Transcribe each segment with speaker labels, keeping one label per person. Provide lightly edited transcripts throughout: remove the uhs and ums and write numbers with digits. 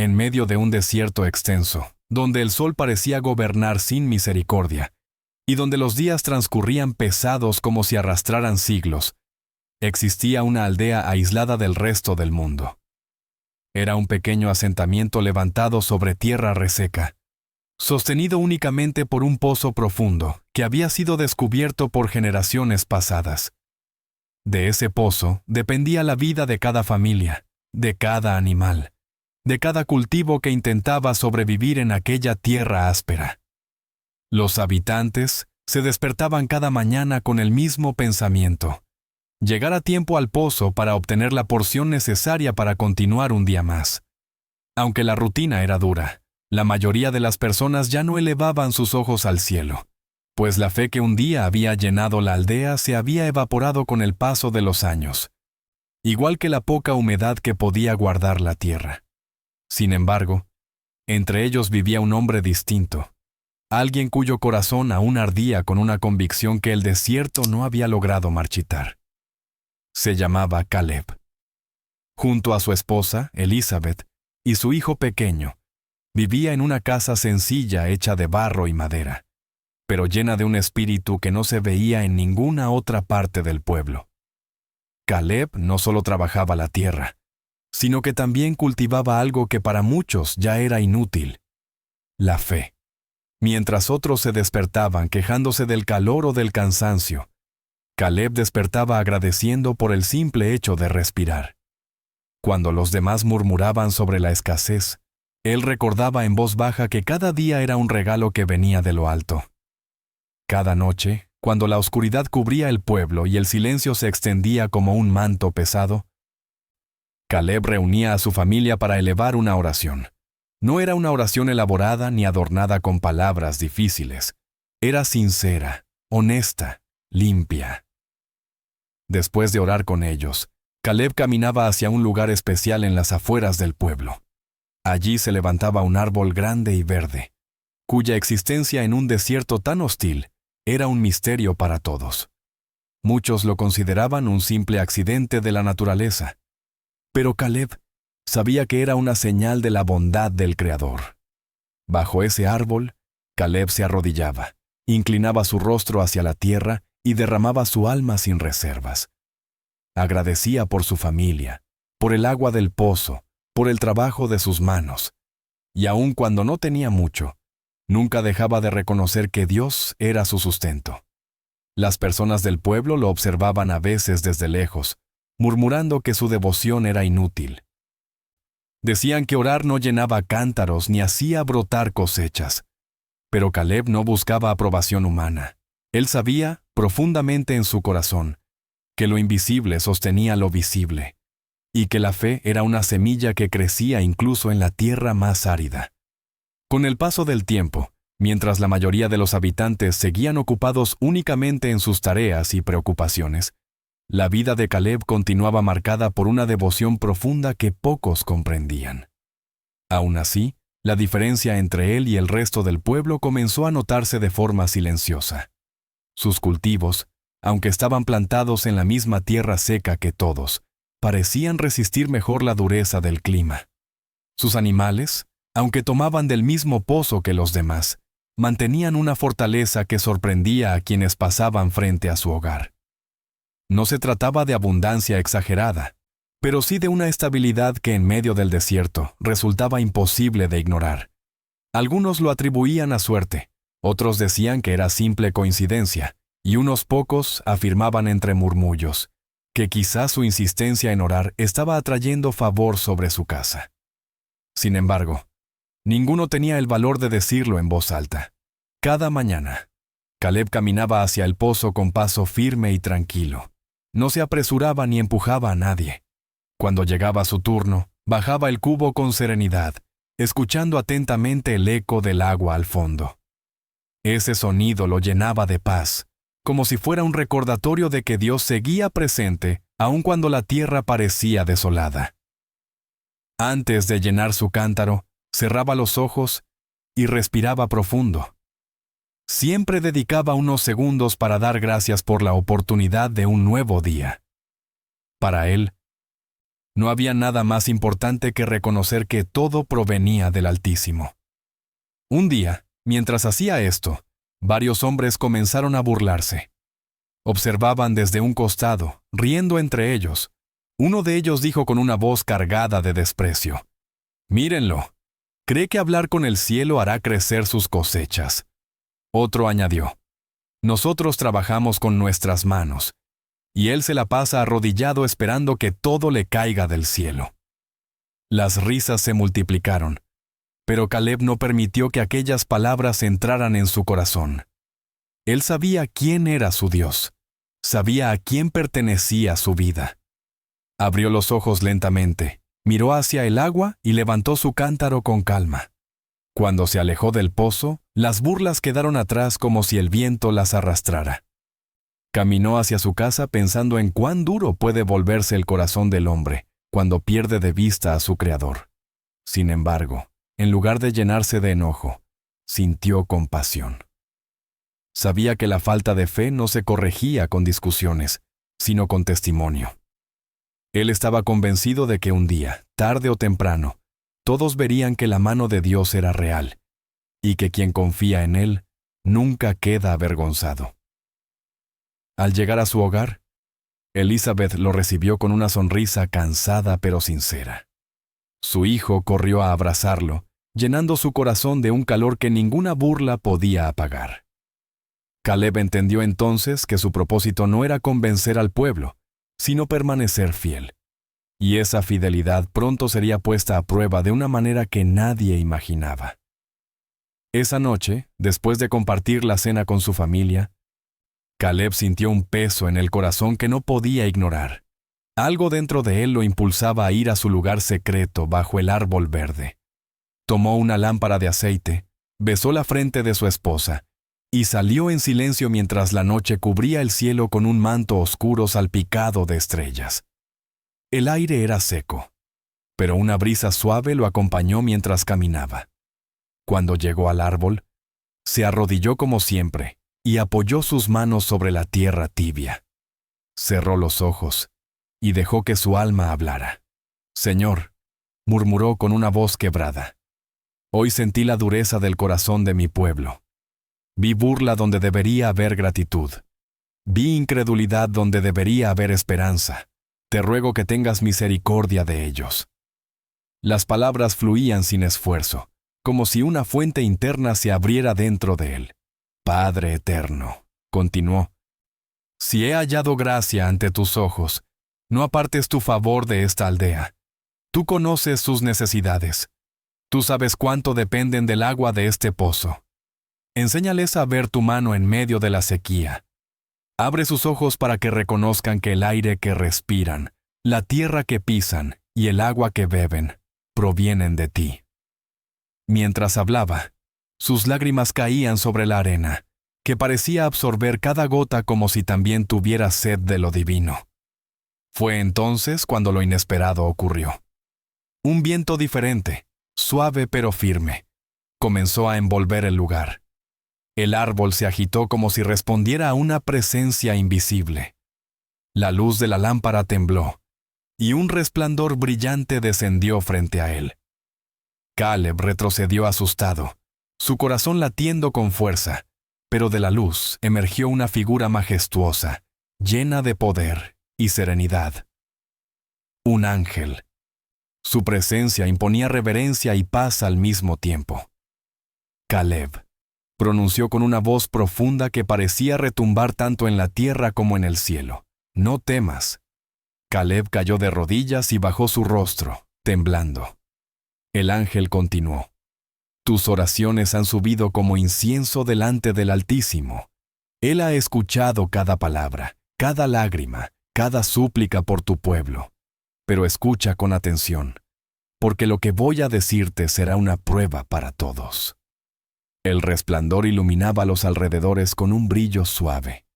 Speaker 1: en medio de un desierto extenso, donde el sol parecía gobernar sin misericordia, y donde los días transcurrían pesados como si arrastraran siglos, existía una aldea aislada del resto del mundo. Era un pequeño asentamiento levantado sobre tierra reseca, sostenido únicamente por un pozo profundo que había sido descubierto por generaciones pasadas. De ese pozo dependía la vida de cada familia, de cada animal, de cada cultivo que intentaba sobrevivir en aquella tierra áspera. Los habitantes se despertaban cada mañana con el mismo pensamiento: llegar a tiempo al pozo para obtener la porción necesaria para continuar un día más. Aunque la rutina era dura, la mayoría de las personas ya no elevaban sus ojos al cielo, pues la fe que un día había llenado la aldea se había evaporado con el paso de los años, igual que la poca humedad que podía guardar la tierra. Sin embargo, entre ellos vivía un hombre distinto, alguien cuyo corazón aún ardía con una convicción que el desierto no había logrado marchitar. Se llamaba Caleb. Junto a su esposa, Elizabeth, y su hijo pequeño, vivía en una casa sencilla hecha de barro y madera, pero llena de un espíritu que no se veía en ninguna otra parte del pueblo. Caleb no solo trabajaba la tierra, sino que también cultivaba algo que para muchos ya era inútil: la fe. Mientras otros se despertaban quejándose del calor o del cansancio, Caleb despertaba agradeciendo por el simple hecho de respirar. Cuando los demás murmuraban sobre la escasez, él recordaba en voz baja que cada día era un regalo que venía de lo alto. Cada noche, cuando la oscuridad cubría el pueblo y el silencio se extendía como un manto pesado, Caleb reunía a su familia para elevar una oración. No era una oración elaborada ni adornada con palabras difíciles. Era sincera, honesta, limpia. Después de orar con ellos, Caleb caminaba hacia un lugar especial en las afueras del pueblo. Allí se levantaba un árbol grande y verde, cuya existencia en un desierto tan hostil era un misterio para todos. Muchos lo consideraban un simple accidente de la naturaleza, pero Caleb sabía que era una señal de la bondad del Creador. Bajo ese árbol, Caleb se arrodillaba, inclinaba su rostro hacia la tierra y derramaba su alma sin reservas. Agradecía por su familia, por el agua del pozo, por el trabajo de sus manos, y aun cuando no tenía mucho, nunca dejaba de reconocer que Dios era su sustento. Las personas del pueblo lo observaban a veces desde lejos, murmurando que su devoción era inútil. Decían que orar no llenaba cántaros ni hacía brotar cosechas. Pero Caleb no buscaba aprobación humana. Él sabía, profundamente en su corazón, que lo invisible sostenía lo visible, y que la fe era una semilla que crecía incluso en la tierra más árida. Con el paso del tiempo, mientras la mayoría de los habitantes seguían ocupados únicamente en sus tareas y preocupaciones, la vida de Caleb continuaba marcada por una devoción profunda que pocos comprendían. Aún así, la diferencia entre él y el resto del pueblo comenzó a notarse de forma silenciosa. Sus cultivos, aunque estaban plantados en la misma tierra seca que todos, parecían resistir mejor la dureza del clima. Sus animales, aunque tomaban del mismo pozo que los demás, mantenían una fortaleza que sorprendía a quienes pasaban frente a su hogar. No se trataba de abundancia exagerada, pero sí de una estabilidad que en medio del desierto resultaba imposible de ignorar. Algunos lo atribuían a suerte, otros decían que era simple coincidencia, y unos pocos afirmaban entre murmullos que quizás su insistencia en orar estaba atrayendo favor sobre su casa. Sin embargo, ninguno tenía el valor de decirlo en voz alta. Cada mañana, Caleb caminaba hacia el pozo con paso firme y tranquilo. No se apresuraba ni empujaba a nadie. Cuando llegaba su turno, bajaba el cubo con serenidad, escuchando atentamente el eco del agua al fondo. Ese sonido lo llenaba de paz, como si fuera un recordatorio de que Dios seguía presente aun cuando la tierra parecía desolada. Antes de llenar su cántaro, cerraba los ojos y respiraba profundo. Siempre dedicaba unos segundos para dar gracias por la oportunidad de un nuevo día. Para él, No había nada más importante que reconocer que todo provenía del Altísimo. Un día, mientras hacía esto, varios hombres comenzaron a burlarse. Observaban desde un costado, riendo entre ellos. Uno de ellos dijo con una voz cargada de desprecio: «Mírenlo, cree que hablar con el cielo hará crecer sus cosechas». Otro añadió: «Nosotros trabajamos con nuestras manos, y él se la pasa arrodillado esperando que todo le caiga del cielo». Las risas se multiplicaron, pero Caleb no permitió que aquellas palabras entraran en su corazón. Él sabía quién era su Dios, sabía a quién pertenecía su vida. Abrió los ojos lentamente, miró hacia el agua y levantó su cántaro con calma. Cuando se alejó del pozo, las burlas quedaron atrás como si el viento las arrastrara. Caminó hacia su casa pensando en cuán duro puede volverse el corazón del hombre cuando pierde de vista a su Creador. Sin embargo, en lugar de llenarse de enojo, sintió compasión. Sabía que la falta de fe no se corregía con discusiones, sino con testimonio. Él estaba convencido de que un día, tarde o temprano, todos verían que la mano de Dios era real, y que quien confía en Él nunca queda avergonzado. Al llegar a su hogar, Elizabeth lo recibió con una sonrisa cansada pero sincera. Su hijo corrió a abrazarlo, llenando su corazón de un calor que ninguna burla podía apagar. Caleb entendió entonces que su propósito no era convencer al pueblo, sino permanecer fiel. Y esa fidelidad pronto sería puesta a prueba de una manera que nadie imaginaba. Esa noche, después de compartir la cena con su familia, Caleb sintió un peso en el corazón que no podía ignorar. Algo dentro de él lo impulsaba a ir a su lugar secreto bajo el árbol verde. Tomó una lámpara de aceite, besó la frente de su esposa y salió en silencio mientras la noche cubría el cielo con un manto oscuro salpicado de estrellas. El aire era seco, pero una brisa suave lo acompañó mientras caminaba. Cuando llegó al árbol, se arrodilló como siempre y apoyó sus manos sobre la tierra tibia. Cerró los ojos y dejó que su alma hablara. «Señor», murmuró con una voz quebrada, «hoy sentí la dureza del corazón de mi pueblo. Vi burla donde debería haber gratitud. Vi incredulidad donde debería haber esperanza. Te ruego que tengas misericordia de ellos». Las palabras fluían sin esfuerzo, como si una fuente interna se abriera dentro de él. «Padre eterno», continuó, «si he hallado gracia ante tus ojos, no apartes tu favor de esta aldea. Tú conoces sus necesidades. Tú sabes cuánto dependen del agua de este pozo. Enséñales a ver tu mano en medio de la sequía. Abre sus ojos para que reconozcan que el aire que respiran, la tierra que pisan y el agua que beben provienen de ti». Mientras hablaba, sus lágrimas caían sobre la arena, que parecía absorber cada gota como si también tuviera sed de lo divino. Fue entonces cuando lo inesperado ocurrió. Un viento diferente, suave pero firme, comenzó a envolver el lugar. El árbol se agitó como si respondiera a una presencia invisible. La luz de la lámpara tembló, y un resplandor brillante descendió frente a él. Caleb retrocedió asustado, su corazón latiendo con fuerza, pero de la luz emergió una figura majestuosa, llena de poder y serenidad. Un ángel. Su presencia imponía reverencia y paz al mismo tiempo. «Caleb», pronunció con una voz profunda que parecía retumbar tanto en la tierra como en el cielo, «no temas». Caleb cayó de rodillas y bajó su rostro, temblando. El ángel continuó: «Tus oraciones han subido como incienso delante del Altísimo. Él ha escuchado cada palabra, cada lágrima, cada súplica por tu pueblo. Pero escucha con atención, porque lo que voy a decirte será una prueba para todos». El resplandor iluminaba los alrededores con un brillo suave.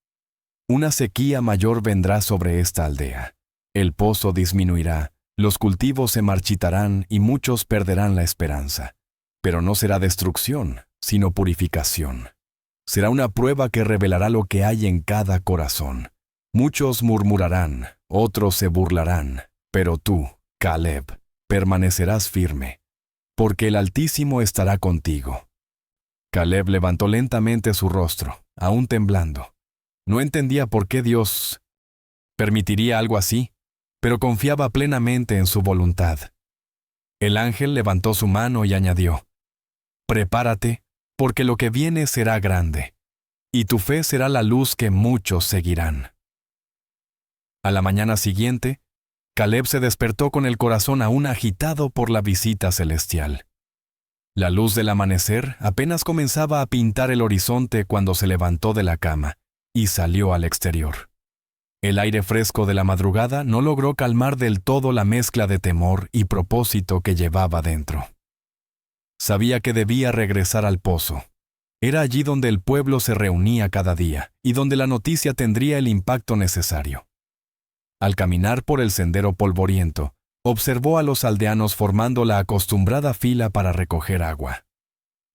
Speaker 1: «Una sequía mayor vendrá sobre esta aldea. El pozo disminuirá, los cultivos se marchitarán y muchos perderán la esperanza. Pero no será destrucción, sino purificación. Será una prueba que revelará lo que hay en cada corazón. Muchos murmurarán, otros se burlarán, pero tú, Caleb, permanecerás firme, porque el Altísimo estará contigo. Caleb levantó lentamente su rostro, aún temblando. No entendía por qué Dios permitiría algo así, pero confiaba plenamente en su voluntad. El ángel levantó su mano y añadió: «Prepárate, porque lo que viene será grande, y tu fe será la luz que muchos seguirán». A la mañana siguiente, Caleb se despertó con el corazón aún agitado por la visita celestial. La luz del amanecer apenas comenzaba a pintar el horizonte cuando se levantó de la cama y salió al exterior. El aire fresco de la madrugada no logró calmar del todo la mezcla de temor y propósito que llevaba dentro. Sabía que debía regresar al pozo. Era allí donde el pueblo se reunía cada día y donde la noticia tendría el impacto necesario. Al caminar por el sendero polvoriento, observó a los aldeanos formando la acostumbrada fila para recoger agua.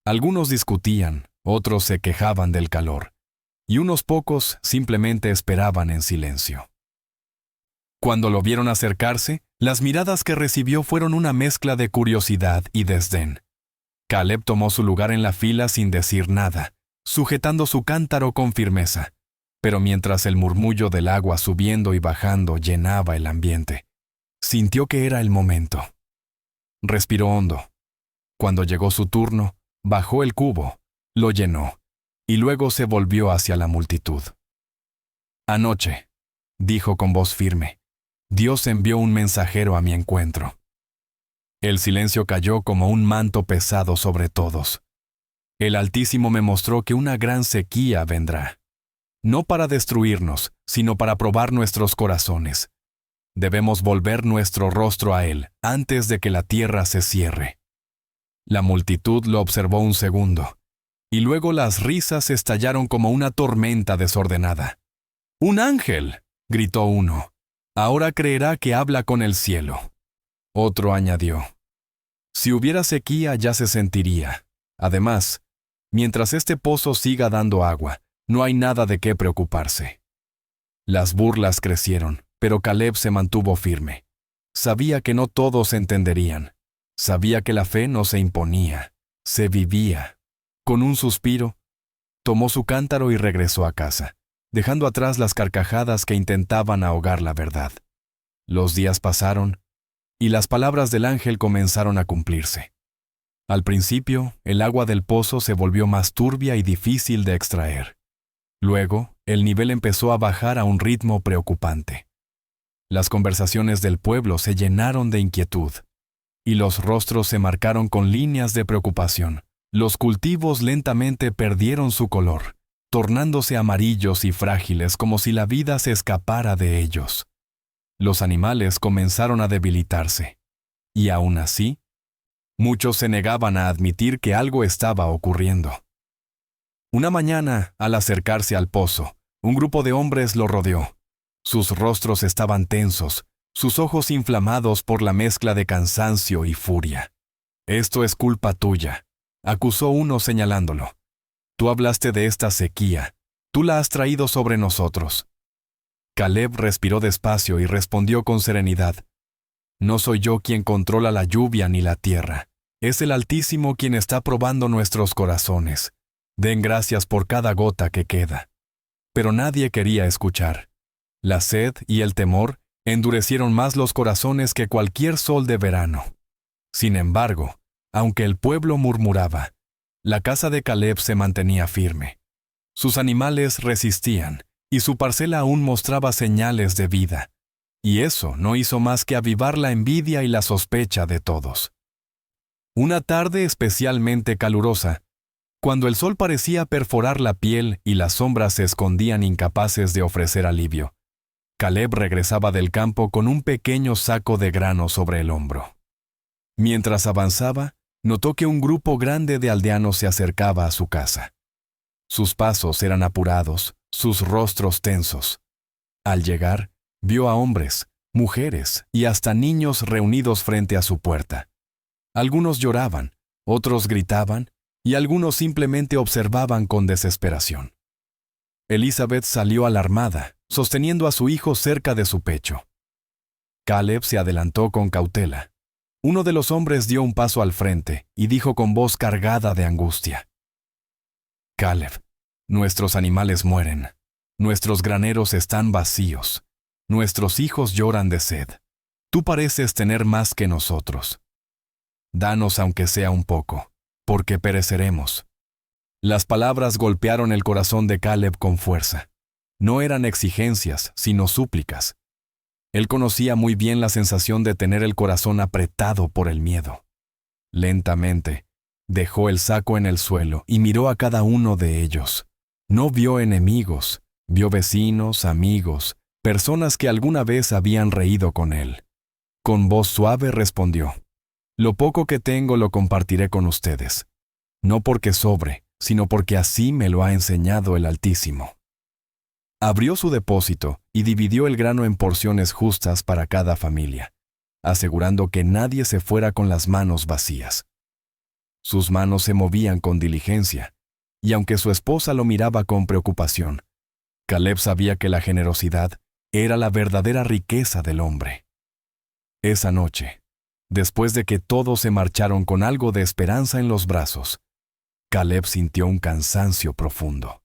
Speaker 1: Algunos discutían, otros se quejaban del calor, y unos pocos simplemente esperaban en silencio. Cuando lo vieron acercarse, las miradas que recibió fueron una mezcla de curiosidad y desdén. Caleb tomó su lugar en la fila sin decir nada, sujetando su cántaro con firmeza, pero mientras el murmullo del agua subiendo y bajando llenaba el ambiente, sintió que era el momento. Respiró hondo. Cuando llegó su turno, bajó el cubo, lo llenó, y luego se volvió hacia la multitud. «Anoche», dijo con voz firme, «Dios envió un mensajero a mi encuentro». El silencio cayó como un manto pesado sobre todos. El Altísimo me mostró que una gran sequía vendrá. No para destruirnos, sino para probar nuestros corazones. Debemos volver nuestro rostro a Él antes de que la tierra se cierre. La multitud lo observó un segundo, y luego las risas estallaron como una tormenta desordenada. «¡Un ángel!», gritó uno. «Ahora creerá que habla con el cielo». Otro añadió: «Si hubiera sequía ya se sentiría. Además, mientras este pozo siga dando agua, no hay nada de qué preocuparse». Las burlas crecieron, pero Caleb se mantuvo firme. Sabía que no todos entenderían. Sabía que la fe no se imponía, se vivía. Con un suspiro, tomó su cántaro y regresó a casa, dejando atrás las carcajadas que intentaban ahogar la verdad. Los días pasaron, y las palabras del ángel comenzaron a cumplirse. Al principio, el agua del pozo se volvió más turbia y difícil de extraer. Luego, el nivel empezó a bajar a un ritmo preocupante. Las conversaciones del pueblo se llenaron de inquietud, y los rostros se marcaron con líneas de preocupación. Los cultivos lentamente perdieron su color, tornándose amarillos y frágiles como si la vida se escapara de ellos. Los animales comenzaron a debilitarse, y aún así, muchos se negaban a admitir que algo estaba ocurriendo. Una mañana, al acercarse al pozo, un grupo de hombres lo rodeó. Sus rostros estaban tensos, sus ojos inflamados por la mezcla de cansancio y furia. «Esto es culpa tuya», acusó uno señalándolo. «Tú hablaste de esta sequía, tú la has traído sobre nosotros». Caleb respiró despacio y respondió con serenidad: «No soy yo quien controla la lluvia ni la tierra. Es el Altísimo quien está probando nuestros corazones. Den gracias por cada gota que queda». Pero nadie quería escuchar. La sed y el temor endurecieron más los corazones que cualquier sol de verano. Sin embargo, aunque el pueblo murmuraba, la casa de Caleb se mantenía firme. Sus animales resistían, y su parcela aún mostraba señales de vida. Y eso no hizo más que avivar la envidia y la sospecha de todos. Una tarde especialmente calurosa, cuando el sol parecía perforar la piel y las sombras se escondían incapaces de ofrecer alivio, Caleb regresaba del campo con un pequeño saco de grano sobre el hombro. Mientras avanzaba, notó que un grupo grande de aldeanos se acercaba a su casa. Sus pasos eran apurados, sus rostros tensos. Al llegar, vio a hombres, mujeres y hasta niños reunidos frente a su puerta. Algunos lloraban, otros gritaban, y algunos simplemente observaban con desesperación. Elizabeth salió alarmada, sosteniendo a su hijo cerca de su pecho. Caleb se adelantó con cautela. Uno de los hombres dio un paso al frente y dijo con voz cargada de angustia: Caleb, nuestros animales mueren, nuestros graneros están vacíos, nuestros hijos lloran de sed. Tú pareces tener más que nosotros. Danos aunque sea un poco, porque pereceremos. Las palabras golpearon el corazón de Caleb con fuerza. No eran exigencias, sino súplicas. Él conocía muy bien la sensación de tener el corazón apretado por el miedo. Lentamente, dejó el saco en el suelo y miró a cada uno de ellos. No vio enemigos, vio vecinos, amigos, personas que alguna vez habían reído con él. Con voz suave respondió: Lo poco que tengo lo compartiré con ustedes. No porque sobre, sino porque así me lo ha enseñado el Altísimo. Abrió su depósito y dividió el grano en porciones justas para cada familia, asegurando que nadie se fuera con las manos vacías. Sus manos se movían con diligencia, y aunque su esposa lo miraba con preocupación, Caleb sabía que la generosidad era la verdadera riqueza del hombre. Esa noche, después de que todos se marcharon con algo de esperanza en los brazos, Caleb sintió un cansancio profundo.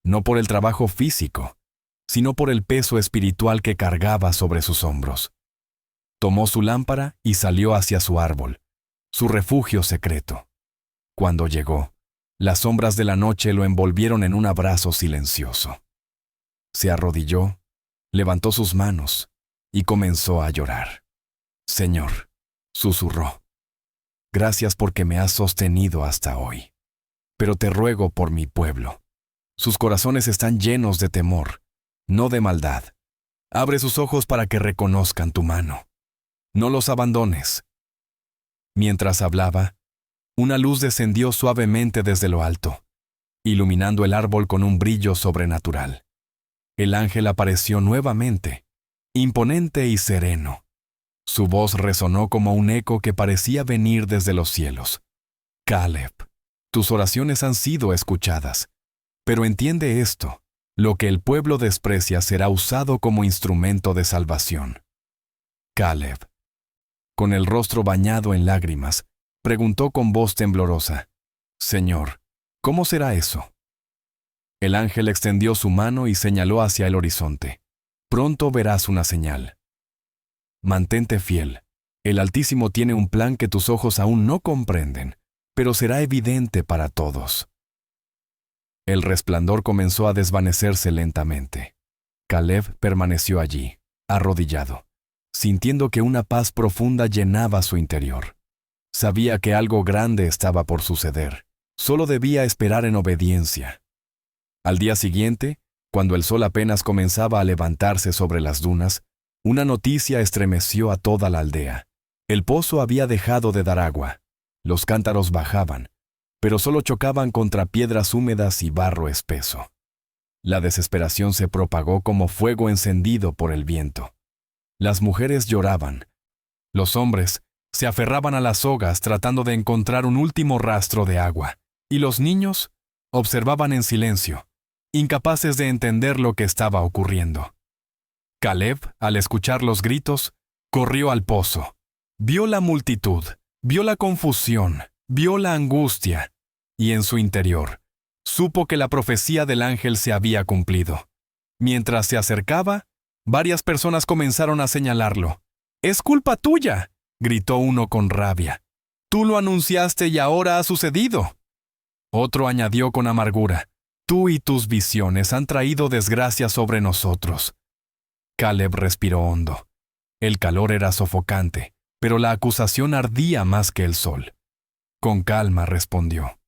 Speaker 1: No por el trabajo físico, sino por el peso espiritual que cargaba sobre sus hombros. Tomó su lámpara y salió hacia su árbol, su refugio secreto. Cuando llegó, las sombras de la noche lo envolvieron en un abrazo silencioso. Se arrodilló, levantó sus manos y comenzó a llorar. Señor, susurró, gracias porque me has sostenido hasta hoy. Pero te ruego por mi pueblo. Sus corazones están llenos de temor, no de maldad. Abre sus ojos para que reconozcan tu mano. No los abandones. Mientras hablaba, una luz descendió suavemente desde lo alto, iluminando el árbol con un brillo sobrenatural. El ángel apareció nuevamente, imponente y sereno. Su voz resonó como un eco que parecía venir desde los cielos. Caleb, tus oraciones han sido escuchadas. Pero entiende esto, lo que el pueblo desprecia será usado como instrumento de salvación. Caleb, con el rostro bañado en lágrimas, preguntó con voz temblorosa: Señor, ¿cómo será eso? El ángel extendió su mano y señaló hacia el horizonte. Pronto verás una señal. Mantente fiel. El Altísimo tiene un plan que tus ojos aún no comprenden, pero será evidente para todos. El resplandor comenzó a desvanecerse lentamente. Caleb permaneció allí, arrodillado, sintiendo que una paz profunda llenaba su interior. Sabía que algo grande estaba por suceder. Solo debía esperar en obediencia. Al día siguiente, cuando el sol apenas comenzaba a levantarse sobre las dunas, una noticia estremeció a toda la aldea. El pozo había dejado de dar agua. Los cántaros bajaban, pero solo chocaban contra piedras húmedas y barro espeso. La desesperación se propagó como fuego encendido por el viento. Las mujeres lloraban. Los hombres se aferraban a las sogas tratando de encontrar un último rastro de agua, y los niños observaban en silencio, incapaces de entender lo que estaba ocurriendo. Caleb, al escuchar los gritos, corrió al pozo. Vio la multitud, vio la confusión, vio la angustia, y en su interior, supo que la profecía del ángel se había cumplido. Mientras se acercaba, varias personas comenzaron a señalarlo. «¡Es culpa tuya!», gritó uno con rabia. «Tú lo anunciaste y ahora ha sucedido». Otro añadió con amargura. «Tú y tus visiones han traído desgracia sobre nosotros». Caleb respiró hondo. El calor era sofocante, pero la acusación ardía más que el sol. Con calma respondió: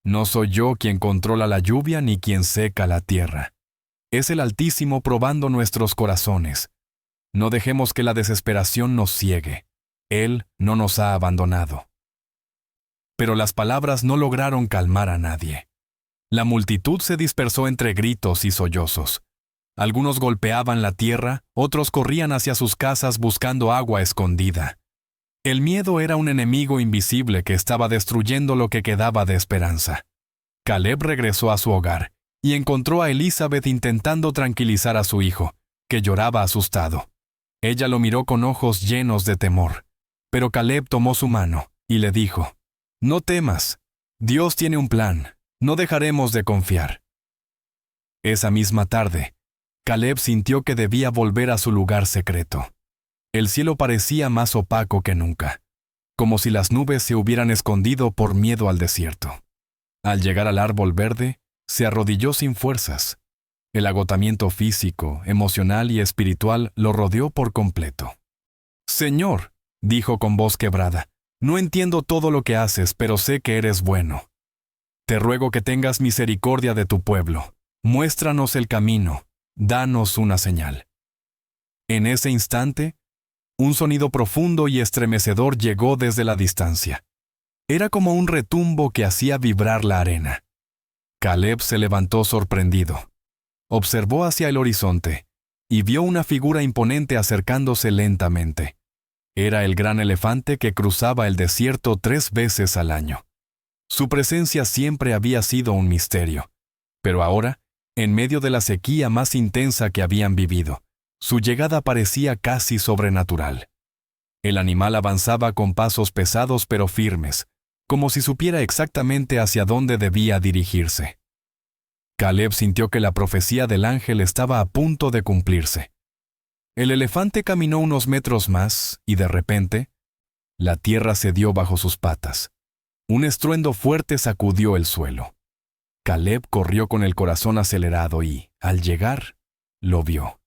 Speaker 1: «No soy yo quien controla la lluvia ni quien seca la tierra. Es el Altísimo probando nuestros corazones. No dejemos que la desesperación nos ciegue. Él no nos ha abandonado». Pero las palabras no lograron calmar a nadie. La multitud se dispersó entre gritos y sollozos. Algunos golpeaban la tierra, otros corrían hacia sus casas buscando agua escondida. El miedo era un enemigo invisible que estaba destruyendo lo que quedaba de esperanza. Caleb regresó a su hogar y encontró a Elizabeth intentando tranquilizar a su hijo, que lloraba asustado. Ella lo miró con ojos llenos de temor, pero Caleb tomó su mano y le dijo: «No temas, Dios tiene un plan, no dejaremos de confiar». Esa misma tarde, Caleb sintió que debía volver a su lugar secreto. El cielo parecía más opaco que nunca, como si las nubes se hubieran escondido por miedo al desierto. Al llegar al árbol verde, se arrodilló sin fuerzas. El agotamiento físico, emocional y espiritual lo rodeó por completo. «Señor», dijo con voz quebrada, «no entiendo todo lo que haces, pero sé que eres bueno. Te ruego que tengas misericordia de tu pueblo. Muéstranos el camino. Danos una señal». En ese instante, un sonido profundo y estremecedor llegó desde la distancia. Era como un retumbo que hacía vibrar la arena. Caleb se levantó sorprendido. Observó hacia el horizonte y vio una figura imponente acercándose lentamente. Era el gran elefante que cruzaba el desierto 3 veces al año. Su presencia siempre había sido un misterio, pero ahora, en medio de la sequía más intensa que habían vivido, su llegada parecía casi sobrenatural. El animal avanzaba con pasos pesados pero firmes, como si supiera exactamente hacia dónde debía dirigirse. Caleb sintió que la profecía del ángel estaba a punto de cumplirse. El elefante caminó unos metros más y de repente, la tierra cedió bajo sus patas. Un estruendo fuerte sacudió el suelo. Caleb corrió con el corazón acelerado y, al llegar, lo vio.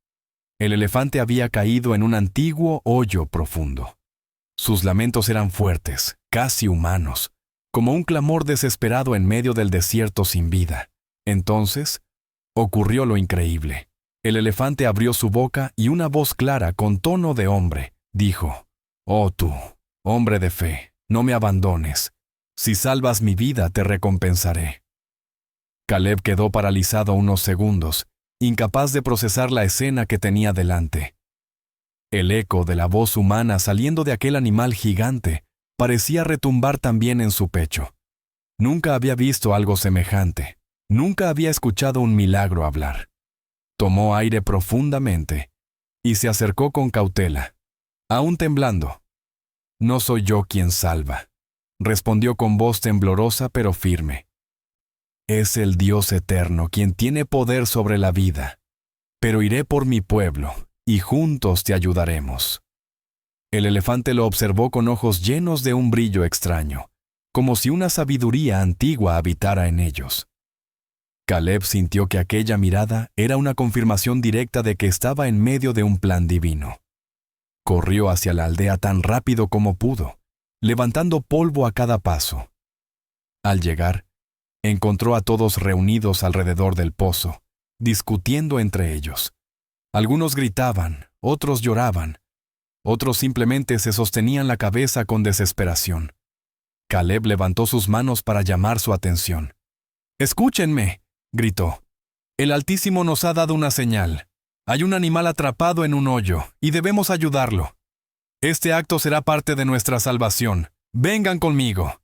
Speaker 1: El elefante había caído en un antiguo hoyo profundo. Sus lamentos eran fuertes, casi humanos, como un clamor desesperado en medio del desierto sin vida. Entonces, ocurrió lo increíble. El elefante abrió su boca y una voz clara, con tono de hombre, dijo: «Oh tú, hombre de fe, no me abandones. Si salvas mi vida, te recompensaré». Caleb quedó paralizado unos segundos, incapaz de procesar la escena que tenía delante. El eco de la voz humana saliendo de aquel animal gigante parecía retumbar también en su pecho. Nunca había visto algo semejante. Nunca había escuchado un milagro hablar. Tomó aire profundamente y se acercó con cautela, aún temblando. «No soy yo quien salva», respondió con voz temblorosa pero firme. «Es el Dios eterno quien tiene poder sobre la vida. Pero iré por mi pueblo y juntos te ayudaremos». El elefante lo observó con ojos llenos de un brillo extraño, como si una sabiduría antigua habitara en ellos. Caleb sintió que aquella mirada era una confirmación directa de que estaba en medio de un plan divino. Corrió hacia la aldea tan rápido como pudo, levantando polvo a cada paso. Al llegar, encontró a todos reunidos alrededor del pozo, discutiendo entre ellos. Algunos gritaban, otros lloraban, otros simplemente se sostenían la cabeza con desesperación. Caleb levantó sus manos para llamar su atención. «Escúchenme», gritó. «El Altísimo nos ha dado una señal. Hay un animal atrapado en un hoyo y debemos ayudarlo. Este acto será parte de nuestra salvación. Vengan conmigo».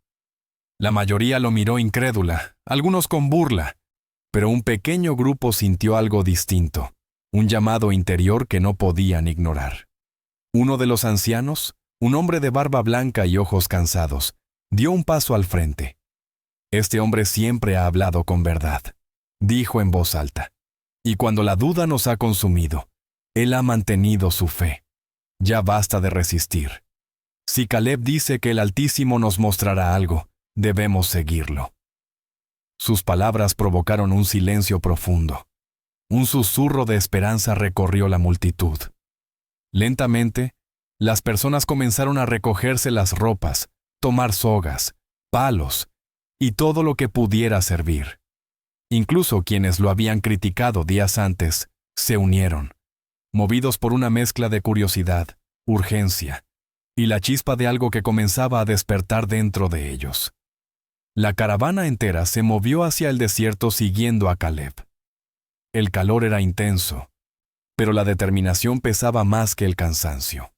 Speaker 1: La mayoría lo miró incrédula, algunos con burla, pero un pequeño grupo sintió algo distinto, un llamado interior que no podían ignorar. Uno de los ancianos, un hombre de barba blanca y ojos cansados, dio un paso al frente. «Este hombre siempre ha hablado con verdad», dijo en voz alta. «Y cuando la duda nos ha consumido, él ha mantenido su fe. Ya basta de resistir. Si Caleb dice que el Altísimo nos mostrará algo, debemos seguirlo». Sus palabras provocaron un silencio profundo. Un susurro de esperanza recorrió la multitud. Lentamente, las personas comenzaron a recogerse las ropas, tomar sogas, palos y todo lo que pudiera servir. Incluso quienes lo habían criticado días antes se unieron, movidos por una mezcla de curiosidad, urgencia y la chispa de algo que comenzaba a despertar dentro de ellos. La caravana entera se movió hacia el desierto siguiendo a Caleb. El calor era intenso, pero la determinación pesaba más que el cansancio.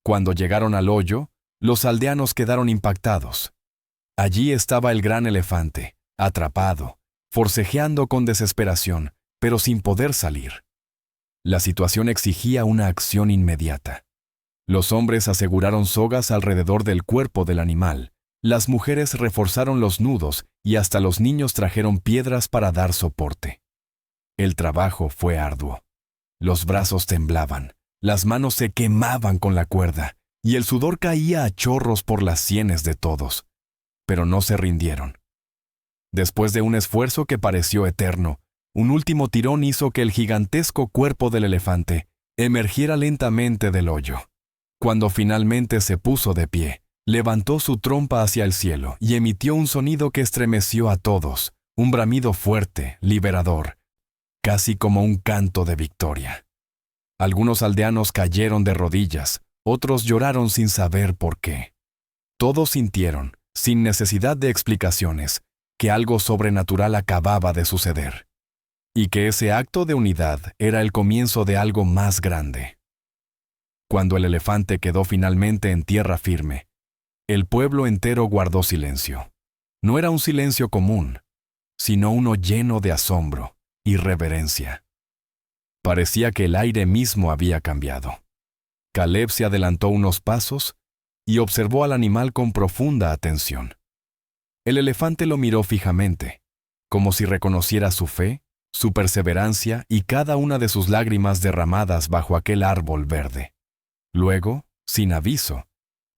Speaker 1: Cuando llegaron al hoyo, los aldeanos quedaron impactados. Allí estaba el gran elefante, atrapado, forcejeando con desesperación, pero sin poder salir. La situación exigía una acción inmediata. Los hombres aseguraron sogas alrededor del cuerpo del animal, las mujeres reforzaron los nudos y hasta los niños trajeron piedras para dar soporte. El trabajo fue arduo. Los brazos temblaban, las manos se quemaban con la cuerda y el sudor caía a chorros por las sienes de todos. Pero no se rindieron. Después de un esfuerzo que pareció eterno, un último tirón hizo que el gigantesco cuerpo del elefante emergiera lentamente del hoyo. Cuando finalmente se puso de pie, levantó su trompa hacia el cielo y emitió un sonido que estremeció a todos, un bramido fuerte, liberador, casi como un canto de victoria. Algunos aldeanos cayeron de rodillas, otros lloraron sin saber por qué. Todos sintieron, sin necesidad de explicaciones, que algo sobrenatural acababa de suceder, y que ese acto de unidad era el comienzo de algo más grande. Cuando el elefante quedó finalmente en tierra firme, el pueblo entero guardó silencio. No era un silencio común, sino uno lleno de asombro y reverencia. Parecía que el aire mismo había cambiado. Caleb se adelantó unos pasos y observó al animal con profunda atención. El elefante lo miró fijamente, como si reconociera su fe, su perseverancia y cada una de sus lágrimas derramadas bajo aquel árbol verde. Luego, sin aviso,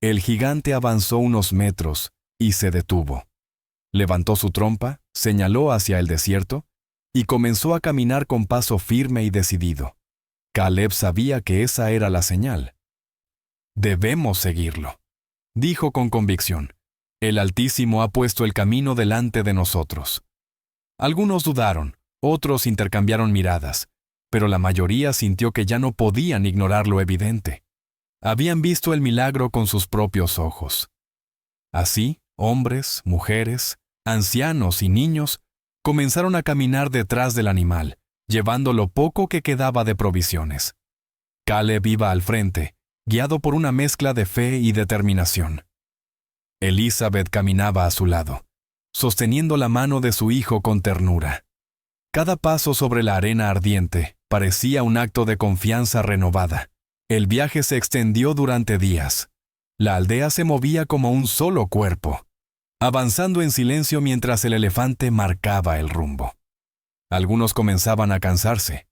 Speaker 1: el gigante avanzó unos metros y se detuvo. Levantó su trompa, señaló hacia el desierto y comenzó a caminar con paso firme y decidido. Caleb sabía que esa era la señal. «Debemos seguirlo», dijo con convicción. «El Altísimo ha puesto el camino delante de nosotros». Algunos dudaron, otros intercambiaron miradas, pero la mayoría sintió que ya no podían ignorar lo evidente. Habían visto el milagro con sus propios ojos. Así, hombres, mujeres, ancianos y niños comenzaron a caminar detrás del animal, llevando lo poco que quedaba de provisiones. Caleb iba al frente, guiado por una mezcla de fe y determinación. Elizabeth caminaba a su lado, sosteniendo la mano de su hijo con ternura. Cada paso sobre la arena ardiente parecía un acto de confianza renovada. El viaje se extendió durante días. La aldea se movía como un solo cuerpo, avanzando en silencio mientras el elefante marcaba el rumbo. Algunos comenzaban a cansarse.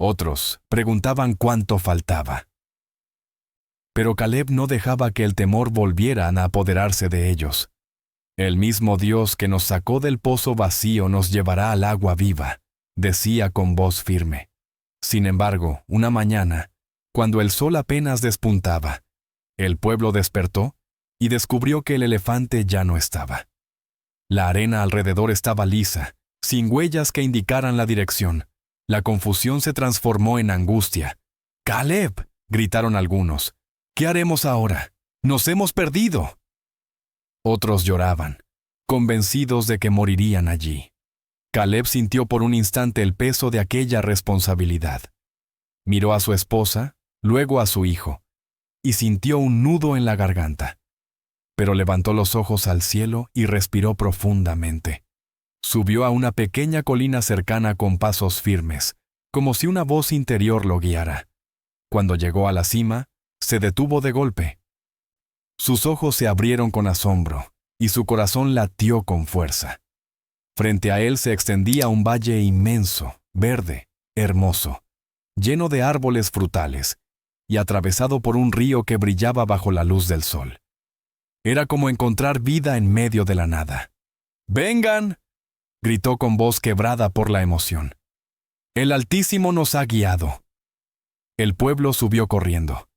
Speaker 1: Otros preguntaban cuánto faltaba. Pero Caleb no dejaba que el temor volviera a apoderarse de ellos. El mismo Dios que nos sacó del pozo vacío nos llevará al agua viva, decía con voz firme. Sin embargo, una mañana, cuando el sol apenas despuntaba, el pueblo despertó y descubrió que el elefante ya no estaba. La arena alrededor estaba lisa, sin huellas que indicaran la dirección. La confusión se transformó en angustia. «¡Caleb!», gritaron algunos. «¿Qué haremos ahora? ¡Nos hemos perdido!». Otros lloraban, convencidos de que morirían allí. Caleb sintió por un instante el peso de aquella responsabilidad. Miró a su esposa, luego a su hijo, y sintió un nudo en la garganta. Pero levantó los ojos al cielo y respiró profundamente. Subió a una pequeña colina cercana con pasos firmes, como si una voz interior lo guiara. Cuando llegó a la cima, se detuvo de golpe. Sus ojos se abrieron con asombro, y su corazón latió con fuerza. Frente a él se extendía un valle inmenso, verde, hermoso, lleno de árboles frutales, y atravesado por un río que brillaba bajo la luz del sol. Era como encontrar vida en medio de la nada. «¡Vengan!», gritó con voz quebrada por la emoción. «El Altísimo nos ha guiado». El pueblo subió corriendo.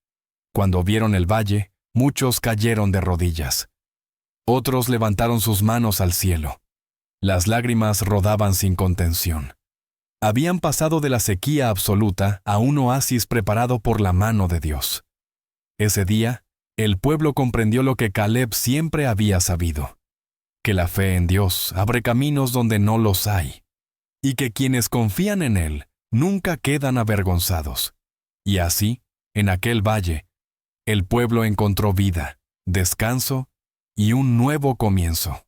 Speaker 1: Cuando vieron el valle, muchos cayeron de rodillas. Otros levantaron sus manos al cielo. Las lágrimas rodaban sin contención. Habían pasado de la sequía absoluta a un oasis preparado por la mano de Dios. Ese día, el pueblo comprendió lo que Caleb siempre había sabido: que la fe en Dios abre caminos donde no los hay, y que quienes confían en Él nunca quedan avergonzados. Y así, en aquel valle, el pueblo encontró vida, descanso y un nuevo comienzo.